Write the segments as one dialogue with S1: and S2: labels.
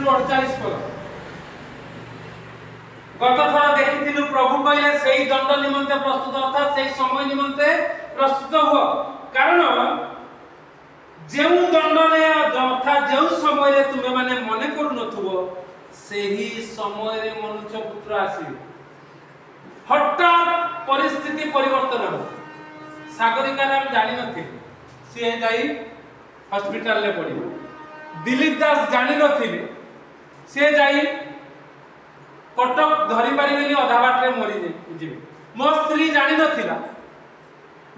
S1: 48 पद गत थर देखि प्रभु कहले सेही दंड निमंते प्रस्तुत अर्थात सेही समय निमंते प्रस्तुत हुआ कारण जो दंड रे अर्थात जो समय रे तुमे माने मने करू नथुबो सेही समय रे मनुष्य पुत्र आसी हठात परिस्थिति परिवर्तन हो सागरिका नाम जानि नथि से जाई हॉस्पिटल ले पड़ी दिलीप दास जानि नथि से जाई कटक धरी पारिबेनी अधा बाटे मरी जीवे मो स्त्री जानि नथिला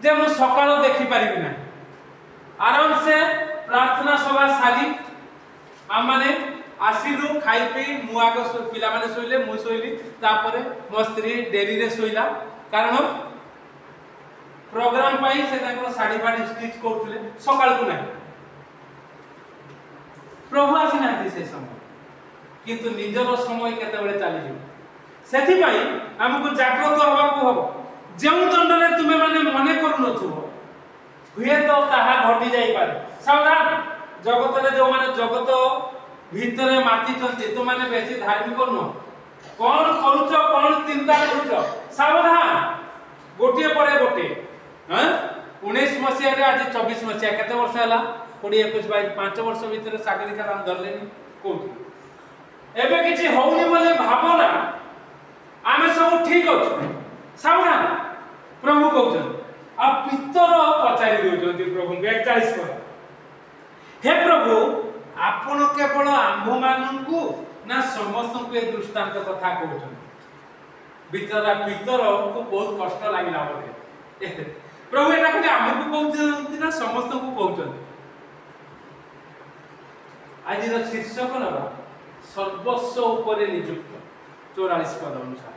S1: जे मु सकाळ देखि पारिबि ना आराम से प्रार्थना सभा सारी आम माने आसिलु खाई पी मु आग पिला माने सोइले मु सोइली तापरे मो स्त्री डेरी रे सोइला कारण प्रोग्राम पाई से ताको साड़ी फाड़ी स्टिच करथले सकाळ को नाही प्रभु आसी नाथि से समय किंतु निजर समय केते बेले चली जे सेथि पई हमकु जागृत होबा को हबो जेउ दंडरे तुमे माने मने करू नथुबो हुए तो ताहा घटी जाई पारे सावधान जगत रे जो माने जगत भीतरे माती चंती तो माने बेसी धार्मिक न कोन करूचो कोन चिंता करूचो सावधान गोटिए परे गोटे हां 19 मसिया रे आज 24 मसिया केते वर्ष हला 20 21 22 5 वर्ष भीतर सागरिका राम धरलेनी कोठी एबे किछि होउनी बोले भावना आमे सब ठीक अछि सावधान प्रभु कहउछन आ पितर पचारि दोजंती प्रभु 41 पर हे प्रभु आपण केवल आंभ माननकु ना समस्त को दृष्टांत कथा कहउछन पितर को बहुत कष्ट लागिला बोले प्रभु एटा कहले हमकु कहउछन ना समस्त को कहउछन आज रो शीर्षक नबा सर्वस्व उपरे नियुक्त 44 पद अनुसार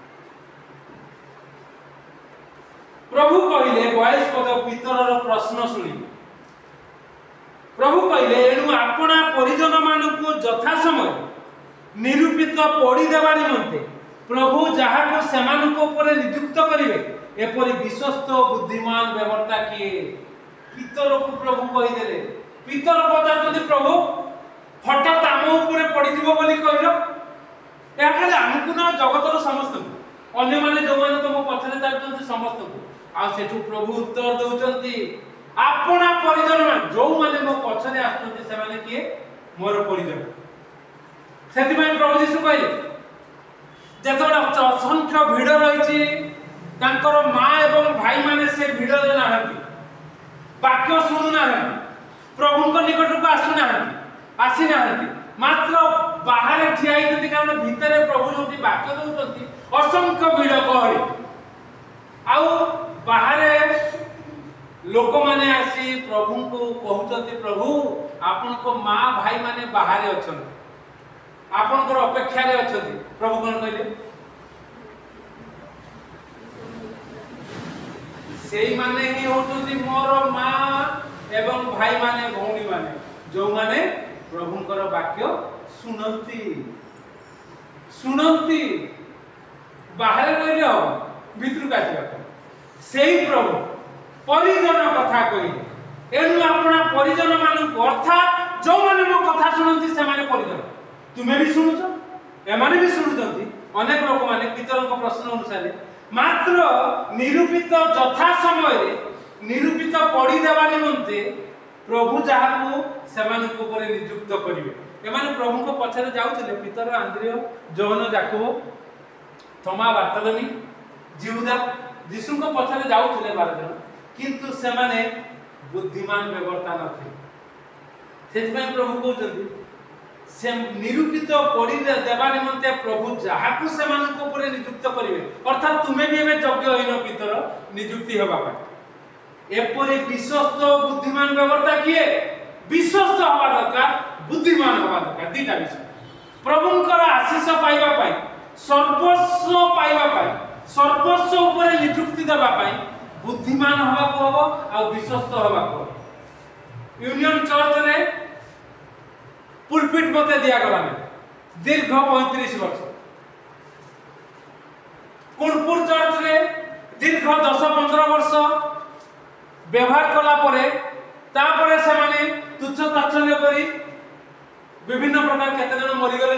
S1: प्रभु कहले 22 पद पितरर प्रश्न सुनी प्रभु कहले एनु आपना परिजन मानकु यथा समय निरूपित पड़ी देबा निमंते प्रभु जहा को सेमानक उपरे नियुक्त करिवे एपरि विश्वस्त बुद्धिमान व्यवहारता किए पितर को प्रभु कहि देले पितर पदार्थ प्रभु हठात आम उपरे पड़ी जीवो बोली कहलो या खाली हमकु ना जगतर समस्त को अन्य माने जो माने तुम पछरे चालचंती समस्त को आ सेठु प्रभु उत्तर दउचंती आपना परिजन मान जो माने मो पछरे आछंती से माने किए मोर परिजन सेति में प्रभु यीशु कहले जेतोडा असंख्य भीड़ रहिछि तांकर मां एवं भाई माने से भीड़ रे नाहंती वाक्य सुनु नाहंती प्रभु को निकट को आसु नाहंती आसी नाहंती मात्र बाहर ठिया होती कारण भितर प्रभु जो वाक्य दउचंती असंख्य भीड़ गहरी आउ बाहर लोक माने आसी प्रभु को कहउचंती प्रभु आपन को मां भाई माने बाहर अछंती आपन को अपेक्षा रे अछंती प्रभु कोन कहले सेई माने ही होचंती मोर मां एवं भाई माने भौणी माने जो माने प्रभुंकर वाक्य सुनंती सुनंती बाहर रहले भीतर का आसीबा सेही प्रभु परिजन कथा कहि एनु आपना परिजन मानक अर्थात जो माने मो कथा सुनंती से माने परिजन तुमे भी सुनुछो ए माने भी सुनुचंती अनेक लोक माने पितरक प्रश्न अनुसार मात्र निरूपित यथा समय रे निरूपित पड़ी देबा निमंते प्रभु जाहाकू सेमानक ऊपर नियुक्त करिवे एमाने प्रभु को पछरे जाउतले पितर आंद्रिय जोहन जाकब थोमा बार्तलोमी जिहुदा यीशु को पछरे जाउतले 12 जन किंतु सेमाने बुद्धिमान व्यवहारता नथे सेतमे प्रभु कहउछन्ती से निरूपित पड़ी देबा निमंते प्रभु जाहाकू सेमानक ऊपर नियुक्त करिवे अर्थात तुमे भी एमे योग्य होइनो पितर नियुक्ति होबा पाए एपरि विश्वस्त बुद्धिमान व्यवहारता किए विश्वस्त हवा दरकार बुद्धिमान हवा दरकार दीटा विषय प्रभुंकर आशीष पाइबा पाई सर्वस्व पाइबा पाई सर्वस्व ऊपर नियुक्ति देबा पाई बुद्धिमान हवा को हबो आ विश्वस्त हवा को यूनियन चर्च रे पुलपिट मते दिया गला दीर्घ 35 वर्ष कुलपुर चर्च रे दीर्घ 10-15 वर्ष व्यवहार कला परे तापरे से माने तुच्छ ताच्छल्य करी विभिन्न प्रकार केते जन मरि गले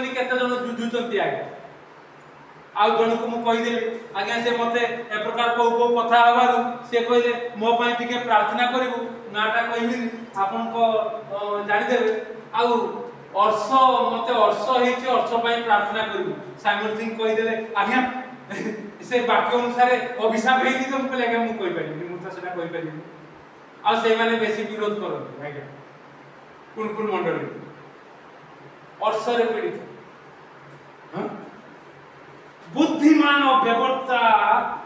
S1: बुझुचंती आगे आ जन को मु कहि देली आज्ञा से मते ए प्रकार को कथा हबारु से कहले मो पई टिके प्रार्थना करिवु नाटा कहिली आपन को जानि देबे आ अर्ष मते अर्ष हेछि अर्ष पई प्रार्थना करिवु साइमन सिंह कहि देले आज्ञा से वाक्य अनुसार अभिशाप हेछि तुम कहले आज्ञा मु कहि परिबि मु त सेटा कहि परिबि आ से माने बेसी विरोध करत आज्ञा कुन मंडली अर्ष रे पीड़ित हां बुद्धिमान व्यवस्था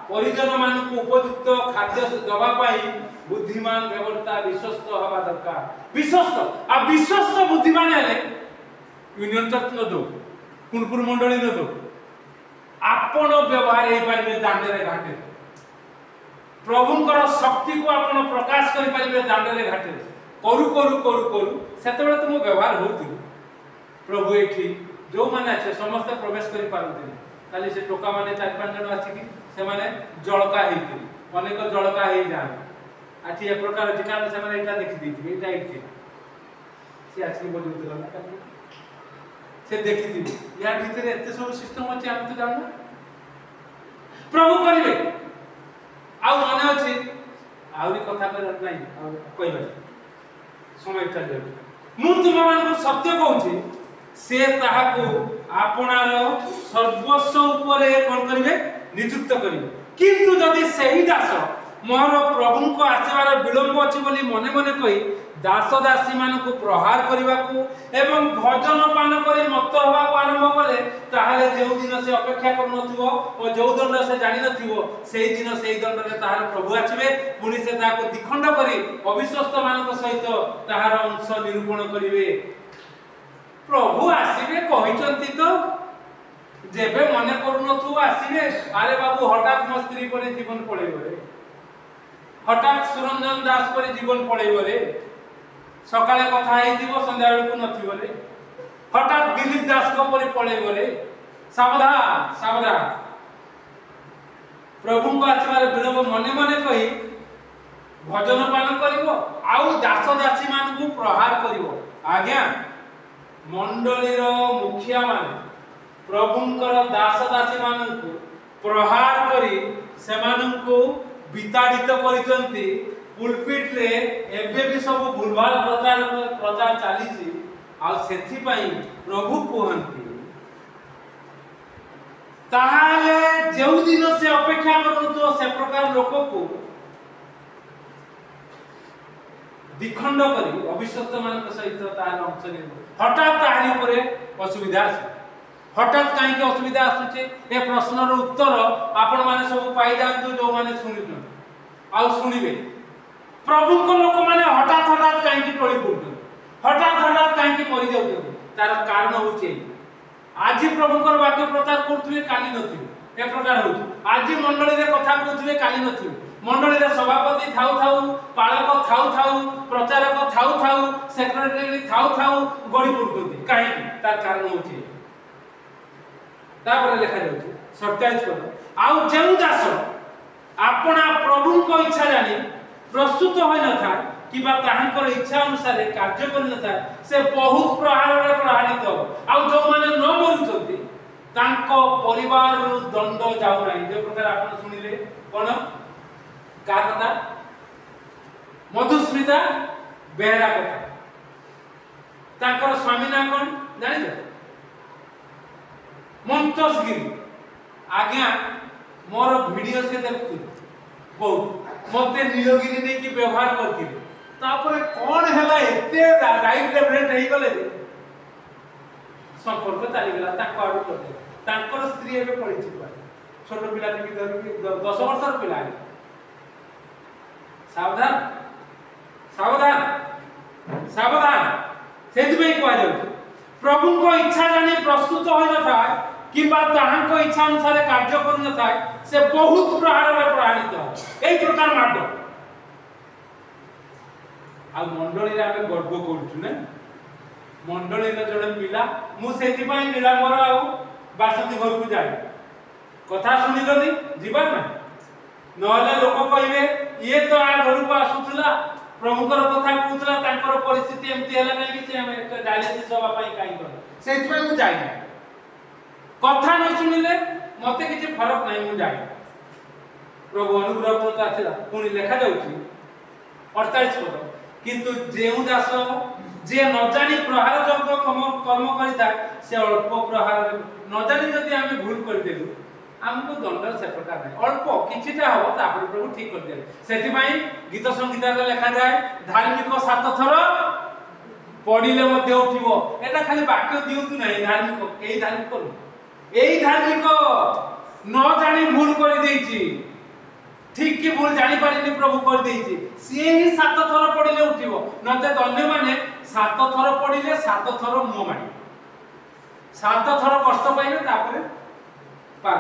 S1: परिजन मान को उपयुक्त खाद्य दबा पाई बुद्धिमान व्यवस्था विश्वस्त हवा दरकार विश्वस्त आ विश्वस्त बुद्धिमान हेले यूनियन चर्च न दो कुनपुर मंडली न दो आपण व्यवहार हे पारिबे दांडे रे घाटे प्रभुंकर शक्ति को आपण प्रकाश करि पारिबे दांडे रे घाटे करू करू करू करू सेतेबेले तुम व्यवहार होती प्रभु एठी जो माने আছে समस्त प्रवेश करि पारथि खाली से टोका माने 4-5 जन आछि कि से माने जळका हेति अनेक जळका हे जान आठी ए प्रकार अछि कारण से माने एटा देखि दिथि एटा एठी से आछि बोलि उतला ना से देखि दिथि या भीतर एते सब सिस्टम अछि हम तो जानना प्रभु करिवे आ माने अछि आउरी कथा कर नाही आ कहबे समय चल जाय मु तुम मान को सत्य कहूची से ताहाको आपनार सर्वस्व उपरे कोन करिवे नियुक्त करिवे किंतु जदि सही दास मोर प्रभु को आसीबार विलंब अछि बोली मने मने कहि दास दासी मान को प्रहार करबा को एवं भोजन पान करी मत होबा को आरंभ कले ताहाले जेउ दिन से अपेक्षा कर नथिबो ओ जेउ दंड से जानि नथिबो सेही दिन सेही दंड रे ताहार प्रभु आछबे पुनी से ताको दिखंड करी अविश्वस्त मान को सहित ताहार अंश निरूपण करिवे प्रभु आसीबे कहिचंती तो जेबे मने करनथु आसीबे अरे बाबू हठात म स्त्री परे जीवन पळेबो रे हठात सुरंजन दास परे जीवन पळेबो रे सकाळे कथा हेतिबो संध्या बेलकु नथिबो रे हठात दिलीप दास को परे पळेबो रे सावधान सावधान प्रभु को आसीबार विलंब मने मने कहि भजन पान करिवो आउ दास दासी मान को प्रहार करिवो आज्ञा मंडलीर मुखिया मान प्रभुंकर दास दासी मान को प्रहार करी सेमानंकु विताड़ित करिसंती पुलपिट रे एबे भी सब भूलभाल प्रचार चली आ सेथि पई प्रभु कहंती ताहाले जेउ दिन से अपेक्षा करतो से प्रकार लोक को दिखंड करी अविश्वस्त मान सहित तार अंश ने हठात ताहारी ऊपर असुविधा आसे हठात काई के असुविधा आसुचे ए प्रश्नर उत्तर आपण माने सब पाई जांतु जो माने सुनिथु आ सुनिबे प्रभु को लोक माने हठात हठात काई के टोली पड़तु हठात हठात काई के मरि जाउतु तार कारण होचे आज प्रभुकर वाक्य प्रचार करथुवे काली नथिबे ए प्रकार होउ आज मंडली रे कथा कहथुवे काली नथिबे मंडली रे सभापति थाउ थाउ पालक थाउ थाउ प्रचारक थाउ थाउ सेक्रेटरी थाउ थाउ गडी पड़तु काई तार कारण होचे तापर लिखा जाउछ 27 पद आउ जेउ दास आपना प्रभु को इच्छा जानी प्रस्तुत होय न था किबा ताहांकर इच्छा अनुसार कार्य कर न था से बहुत प्रहार रे प्रहारित आउ जो माने न मरुचंती तांको परिवार रु दंड जाउ नाही जे प्रकार आपण सुनिले कोन का कथा मधुस्मिता बेहरा कथा तांकर स्वामी ना कोन जानि छ मंतोषगिरी आज्ञा मोर वीडियो से देखु बहुत मते नीलगिरी ने की व्यवहार करथि तापर कोन हैला एते राइट लेवल हेई गले संपर्क चली गेला ताको आडू करते तांकर स्त्री एबे पड़ी छी छोटो पिला के धरि 10 वर्षर पिला सावधान सावधान सावधान सेति में कहै जाउ प्रभु को इच्छा जानी प्रस्तुत होय न था किबा ताहां को इच्छा अनुसार कार्य कर न था से बहुत प्रहार रे प्रहारित एई प्रकार माड आ मंडली रे आमे गर्व करछु ने मंडली रे जडे पिला मु सेति पई निरामर आ बासंती घर को जाय कथा सुनिलनी जीवन ना नहले लोक कहिबे ये तो आ घर को आसुतला प्रभुकर कथा कहउतला तांकर परिस्थिति एमती हला नै कि से हम डायलिसिस होबा पई काई कर सेति पई मु जाय कथा न सुनिले मते किछि फरक नाही मु जाय प्रभु अनुग्रह करता आथिला पुनी लेखा जाउची 48 पद किंतु जेउ दास जे न जानी प्रहार जंक कर्म करिता से अल्प प्रहार न जानी जदि आमे भूल कर देलु हमको दंड से प्रकार नहीं अल्प किछिटा हो तापर प्रभु ठीक कर देले सेति भाई गीत संगीत रे लेखा जाय धार्मिक 7 थर पढिले मध्ये उठिबो एटा खाली वाक्य दिउतु नहीं धार्मिक एई धार्मिक न जानी भूल कर देइची ठीक कि भूल जानी पारिनी प्रभु कर देइची से ही 7 थर पढिले उठिबो नते अन्य माने 7 थर पढिले 7 थर मुंह मारी 7 थर कष्ट पाइले तापर पा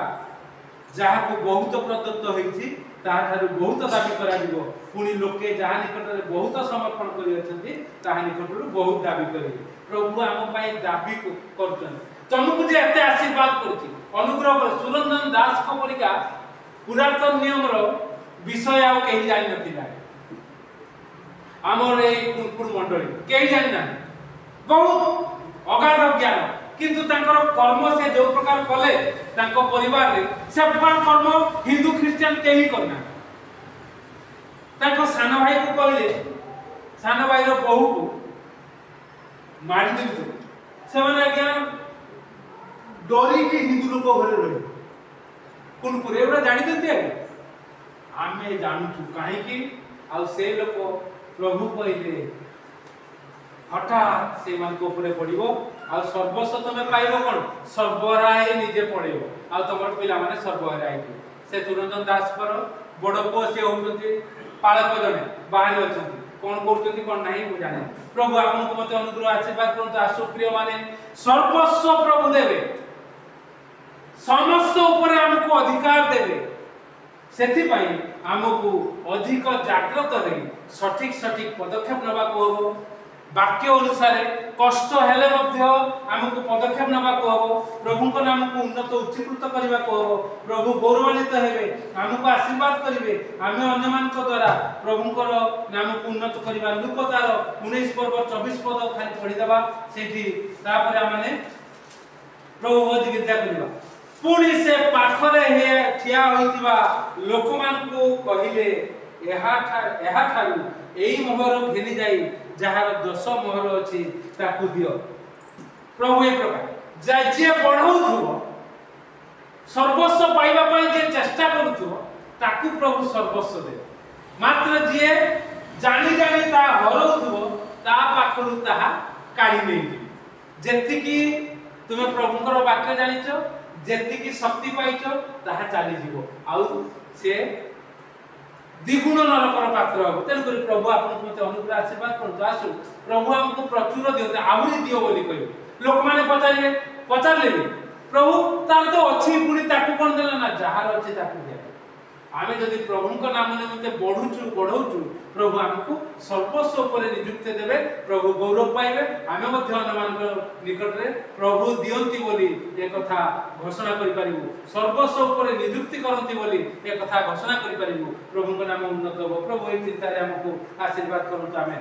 S1: जहा को बहुत प्रदत्त होइछि ताहा थारु बहुत दाबी करा दिबो पुनी लोके जहा निकट रे बहुत समर्पण करि अछंती ताहा निकट रे बहुत दाबी करिवे प्रभु हम पई दाबी करछन तुमको जे एते आशीर्वाद करछि अनुग्रह कर सुरंजन दास को परिका पुरातन नियम रो विषय आ कहि जानि नथिला हमर ए कुनकुन मंडली कहि जानि ना बहुत अगाध ज्ञान किंतु तांकर कर्म से जो प्रकार कले तांको परिवार रे से प्रकार कर्म हिंदू क्रिश्चियन केही करना तांको सान भाई को कहले सान भाई रो बहू को मार दितु से माने आज्ञा डोरी की हिंदू लोक घरे रही कोन पुरेवरा जानि देते आमे जानछु काहे कि आ से लोक प्रभु कहले हठात से मान को ऊपर पड़िबो आ सर्वस्व तमे पाइबो कोन सर्वराय निजे पड़िबो आ तमर पिला माने सर्वराय से तुरंजन दास पर बड़ पो से होउछथि पालक जने बाहर अछथि कोन करथि कोन नाही मु जाने प्रभु आपन को मते अनुग्रह आशीर्वाद करत आसु प्रिय माने सर्वस्व प्रभु देबे समस्त ऊपर हमको अधिकार देबे सेति पई हमको अधिक जागृत रे सठिक पदक्षेप नबा को वाक्य अनुसार कष्ट हेले मध्य हमको पदक्षेप नबा को हो प्रभु को नाम को उन्नत उच्चीकृत करबा को हो प्रभु गौरवान्वित हेबे हमको आशीर्वाद करिवे हमें अन्य मान को द्वारा प्रभु को नाम को उन्नत करबा लुक तार 19 पर्व 24 पद खाली पढि दबा सेठी तापर माने प्रभु अधिक विद्या करबा पुनी से पाखरे हे ठिया होइतिबा लोक मान को कहिले एहा ठारू एई मोहर घेनी जाई जहार 10 मोहर अछि ताकू दियो प्रभु ए प्रकार जे पढौथुबो सर्वस्व पाइबा पई जे चेष्टा करूथुबो ताकू प्रभु सर्वस्व दे मात्र जे जानि जानि ता हरौथुबो ता पाखरु ताहा काढी नै जेति की तुमे प्रभुकर वाक्य जानिचो जेति की शक्ति पाइचो ताहा चाली जीवो आउ से द्विगुण नरकर पात्र हो तेन करी प्रभु आपन को अनुग्रह आशीर्वाद करतो आसु प्रभु हमको प्रचुर दियो आउरी दियो बोली कहि लोक माने पचारले प्रभु तार तो अछि पुनी ताकू कोन देला ना जहार अछि ताकू दे आमे जदि प्रभु को नाम निमित्ते बढ़ौचु प्रभु हमको सर्वस्व ऊपर नियुक्ति देबे प्रभु गौरव पाइबे आमे मध्य अनुमान निकट रे प्रभु दियंती बोली ए कथा घोषणा करि परिबु सर्वस्व ऊपर नियुक्ति करंती बोली ए कथा घोषणा करि परिबु प्रभु को नाम उन्नत हो प्रभु ए चिंता रे हमको आशीर्वाद करंतु आमे।